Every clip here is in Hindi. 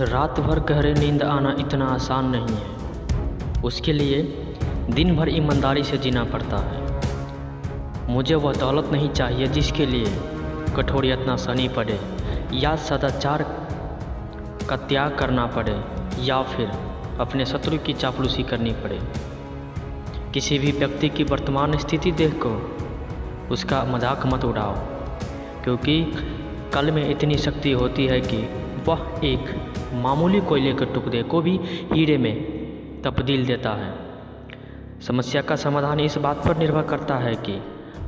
रात भर गहरे नींद आना इतना आसान नहीं है। उसके लिए दिन भर ईमानदारी से जीना पड़ता है। मुझे वह दौलत नहीं चाहिए जिसके लिए कठोर यातना सहनी पड़े या सदाचार का त्याग करना पड़े या फिर अपने शत्रु की चापलूसी करनी पड़े। किसी भी व्यक्ति की वर्तमान स्थिति देखकर उसका मजाक मत उड़ाओ, क्योंकि कल में इतनी शक्ति होती है कि वह एक मामूली कोयले के टुकड़े को भी हीरे में तब्दील देता है। समस्या का समाधान इस बात पर निर्भर करता है कि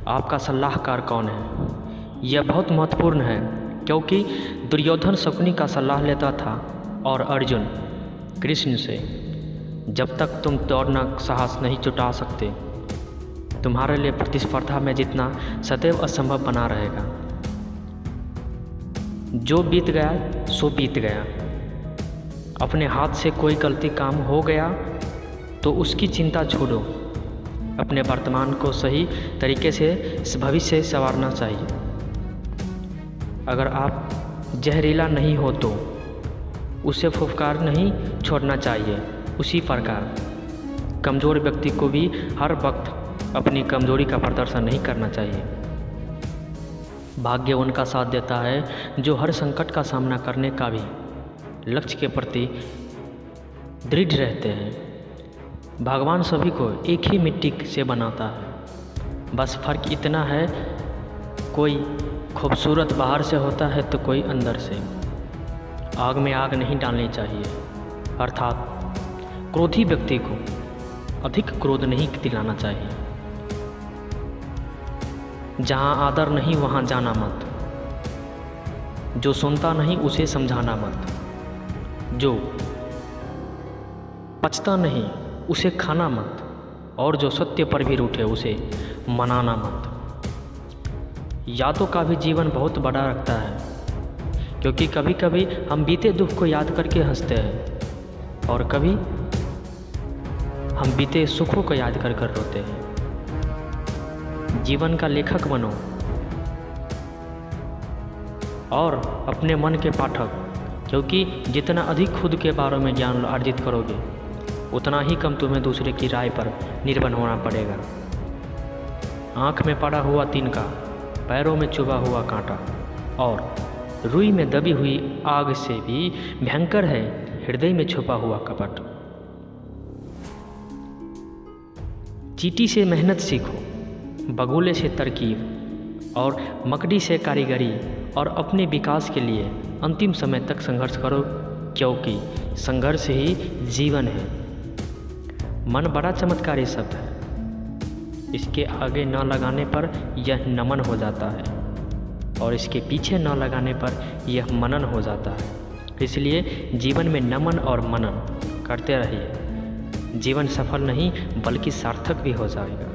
आपका सलाहकार कौन है। यह बहुत महत्वपूर्ण है, क्योंकि दुर्योधन शकुनी का सलाह लेता था और अर्जुन कृष्ण से। जब तक तुम दौड़ना साहस नहीं जुटा सकते, तुम्हारे लिए प्रतिस्पर्धा में जीतना सदैव असंभव बना रहेगा। जो बीत गया सो बीत गया। अपने हाथ से कोई गलती काम हो गया तो उसकी चिंता छोड़ो। अपने वर्तमान को सही तरीके से भविष्य से संवारना चाहिए। अगर आप जहरीला नहीं हो तो उसे फुफकार नहीं छोड़ना चाहिए। उसी प्रकार कमज़ोर व्यक्ति को भी हर वक्त अपनी कमजोरी का प्रदर्शन नहीं करना चाहिए। भाग्य उनका साथ देता है जो हर संकट का सामना करने का भी लक्ष्य के प्रति दृढ़ रहते हैं। भगवान सभी को एक ही मिट्टी से बनाता है, बस फर्क इतना है कोई खूबसूरत बाहर से होता है तो कोई अंदर से। आग में आग नहीं डालनी चाहिए, अर्थात क्रोधी व्यक्ति को अधिक क्रोध नहीं दिलाना चाहिए। जहाँ आदर नहीं वहाँ जाना मत। जो सुनता नहीं उसे समझाना मत। जो पचता नहीं उसे खाना मत। और जो सत्य पर भी रूठे उसे मनाना मत। यादों का भी जीवन बहुत बड़ा रखता है, क्योंकि कभी कभी हम बीते दुख को याद करके हंसते हैं और कभी हम बीते सुखों को याद कर रोते हैं। जीवन का लेखक बनो और अपने मन के पाठक, क्योंकि जितना अधिक खुद के बारे में ज्ञान अर्जित करोगे उतना ही कम तुम्हें दूसरे की राय पर निर्भर होना पड़ेगा। आँख में पड़ा हुआ तिनका, पैरों में चुभा हुआ कांटा और रुई में दबी हुई आग से भी भयंकर है हृदय में छुपा हुआ कपट। चींटी से मेहनत सीखो, बगुले से तरकीब और मकड़ी से कारीगरी, और अपने विकास के लिए अंतिम समय तक संघर्ष करो, क्योंकि संघर्ष ही जीवन है। मन बड़ा चमत्कारी शब्द है। इसके आगे न लगाने पर यह नमन हो जाता है और इसके पीछे न लगाने पर यह मनन हो जाता है। इसलिए जीवन में नमन और मनन करते रहिए। जीवन सफल नहीं बल्कि सार्थक भी हो जाएगा।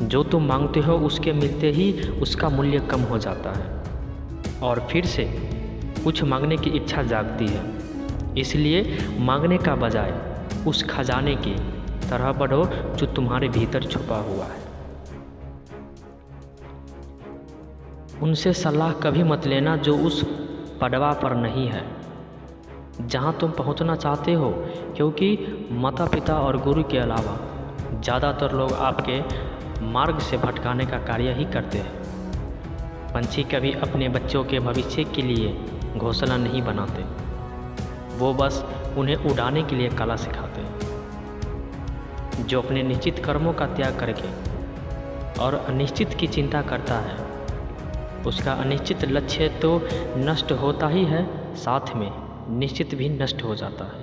जो तुम मांगते हो उसके मिलते ही उसका मूल्य कम हो जाता है और फिर से कुछ मांगने की इच्छा जागती है। इसलिए मांगने का बजाय उस खजाने की तरह बढ़ो जो तुम्हारे भीतर छुपा हुआ है। उनसे सलाह कभी मत लेना जो उस पड़वा पर नहीं है जहां तुम पहुंचना चाहते हो, क्योंकि माता पिता और गुरु के अलावा ज़्यादातर लोग आपके मार्ग से भटकाने का कार्य ही करते हैं। पंछी कभी अपने बच्चों के भविष्य के लिए घोंसला नहीं बनाते, वो बस उन्हें उड़ाने के लिए कला सिखाते हैं। जो अपने निश्चित कर्मों का त्याग करके और अनिश्चित की चिंता करता है, उसका अनिश्चित लक्ष्य तो नष्ट होता ही है, साथ में निश्चित भी नष्ट हो जाता है।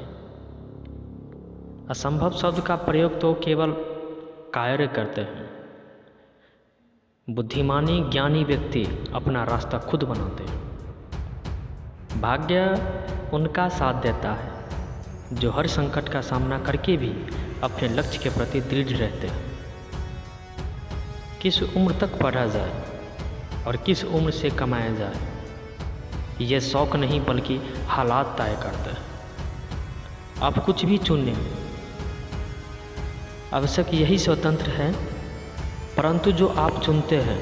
असंभव शब्द का प्रयोग तो केवल कायर करते हैं। बुद्धिमानी ज्ञानी व्यक्ति अपना रास्ता खुद बनाते हैं। भाग्य उनका साथ देता है जो हर संकट का सामना करके भी अपने लक्ष्य के प्रति दृढ़ रहते हैं। किस उम्र तक पढ़ा जाए और किस उम्र से कमाया जाए, ये शौक नहीं बल्कि हालात तय करते हैं। आप कुछ भी चुनें, आवश्यक यही स्वतंत्र है, परंतु जो आप चुनते हैं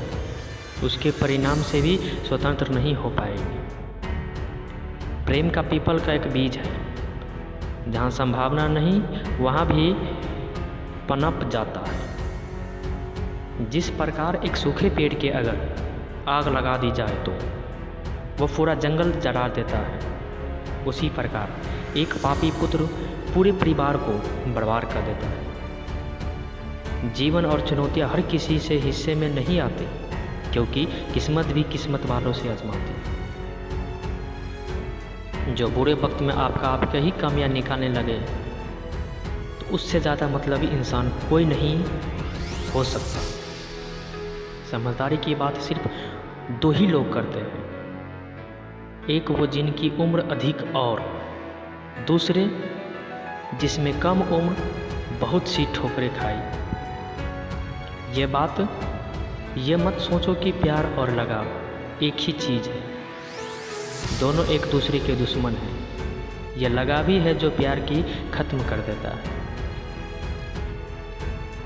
उसके परिणाम से भी स्वतंत्र नहीं हो पाएंगे। प्रेम का पीपल का एक बीज है, जहाँ संभावना नहीं वहाँ भी पनप जाता है। जिस प्रकार एक सूखे पेड़ के अगर आग लगा दी जाए तो वो पूरा जंगल जला देता है, उसी प्रकार एक पापी पुत्र पूरे परिवार को बर्बाद कर देता है। जीवन और चुनौतियाँ हर किसी से हिस्से में नहीं आती, क्योंकि किस्मत भी किस्मत वालों से आजमाती है। जो बुरे वक्त में आपके ही कामयाब निकालने लगे तो उससे ज़्यादा मतलबी इंसान कोई नहीं हो सकता। समझदारी की बात सिर्फ दो ही लोग करते हैं, एक वो जिनकी उम्र अधिक और दूसरे जिसमें कम उम्र बहुत सी ठोकरें खाई। ये मत सोचो कि प्यार और लगाव एक ही चीज़ है, दोनों एक दूसरे के दुश्मन हैं। यह लगाव ही है जो प्यार की ख़त्म कर देता है।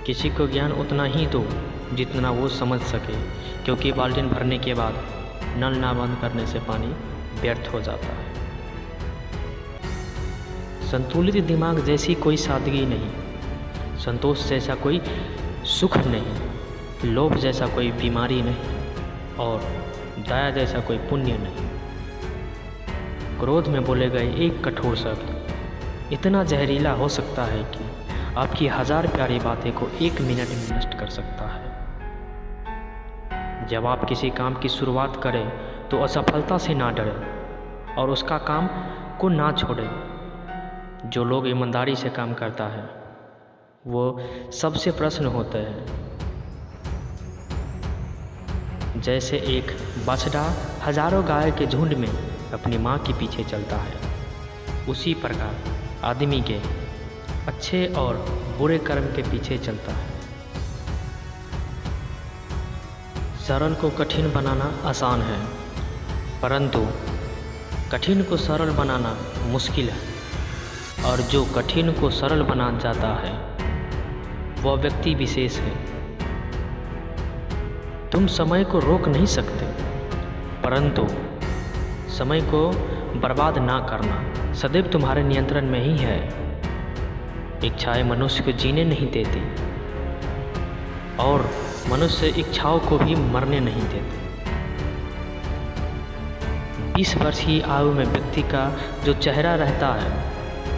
किसी को ज्ञान उतना ही दो जितना वो समझ सके, क्योंकि बाल्टीन भरने के बाद नल ना बंद करने से पानी व्यर्थ हो जाता है। संतुलित दिमाग जैसी कोई सादगी नहीं, संतोष जैसा कोई सुख नहीं, लोभ जैसा कोई बीमारी नहीं और दया जैसा कोई पुण्य नहीं। क्रोध में बोले गए एक कठोर शब्द इतना जहरीला हो सकता है कि आपकी 1000 प्यारी बातें को 1 मिनट में नष्ट कर सकता है। जब आप किसी काम की शुरुआत करें तो असफलता से ना डरें और उसका काम को ना छोड़ें। जो लोग ईमानदारी से काम करता है वो सबसे प्रश्न होते हैं। जैसे एक बछड़ा हजारों गाय के झुंड में अपनी माँ के पीछे चलता है, उसी प्रकार आदमी के अच्छे और बुरे कर्म के पीछे चलता है। सरल को कठिन बनाना आसान है, परंतु कठिन को सरल बनाना मुश्किल है। और जो कठिन को सरल बना जाता है वह व्यक्ति विशेष है। तुम समय को रोक नहीं सकते, परंतु समय को बर्बाद ना करना सदैव तुम्हारे नियंत्रण में ही है। इच्छाएं मनुष्य को जीने नहीं देती और मनुष्य इच्छाओं को भी मरने नहीं देते। 20 वर्ष की आयु में व्यक्ति का जो चेहरा रहता है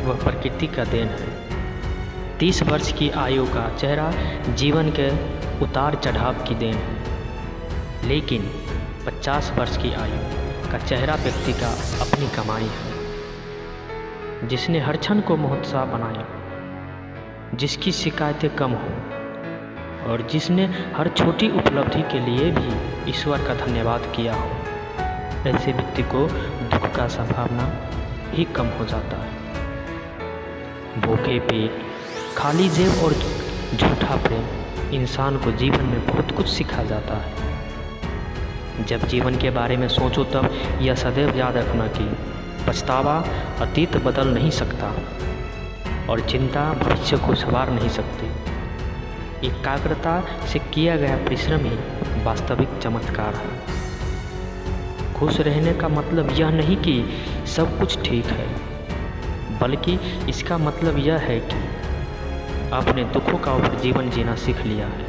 वह प्रकृति का देन है। 30 वर्ष की आयु का चेहरा जीवन के उतार चढ़ाव की देन है, लेकिन 50 वर्ष की आयु का चेहरा व्यक्ति का अपनी कमाई है। जिसने हर क्षण को महोत्सव बनाया, जिसकी शिकायतें कम हो और जिसने हर छोटी उपलब्धि के लिए भी ईश्वर का धन्यवाद किया हो, ऐसे व्यक्ति को दुख का संभावना ही कम हो जाता है। भूखे पेट, खाली जेब और झूठा प्रेम इंसान को जीवन में बहुत कुछ सिखा जाता है। जब जीवन के बारे में सोचो तब यह सदैव याद रखना कि पछतावा अतीत बदल नहीं सकता और चिंता भविष्य को संवार नहीं सकती। एकाग्रता से किया गया परिश्रम ही वास्तविक चमत्कार है। खुश रहने का मतलब यह नहीं कि सब कुछ ठीक है, बल्कि इसका मतलब यह है कि आपने दुखों का ऊपर जीवन जीना सीख लिया है।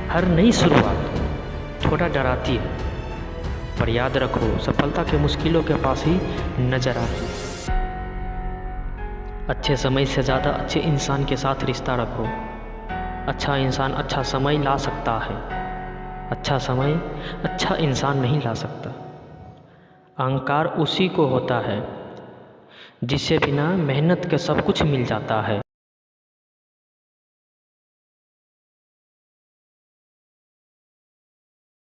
हर नई शुरुआत थोड़ा डराती है, पर याद रखो सफलता के मुश्किलों के पास ही नजर आती है। अच्छे समय से ज़्यादा अच्छे इंसान के साथ रिश्ता रखो। अच्छा इंसान अच्छा समय ला सकता है, अच्छा समय अच्छा इंसान नहीं ला सकता। अहंकार उसी को होता है जिससे बिना मेहनत के सब कुछ मिल जाता है।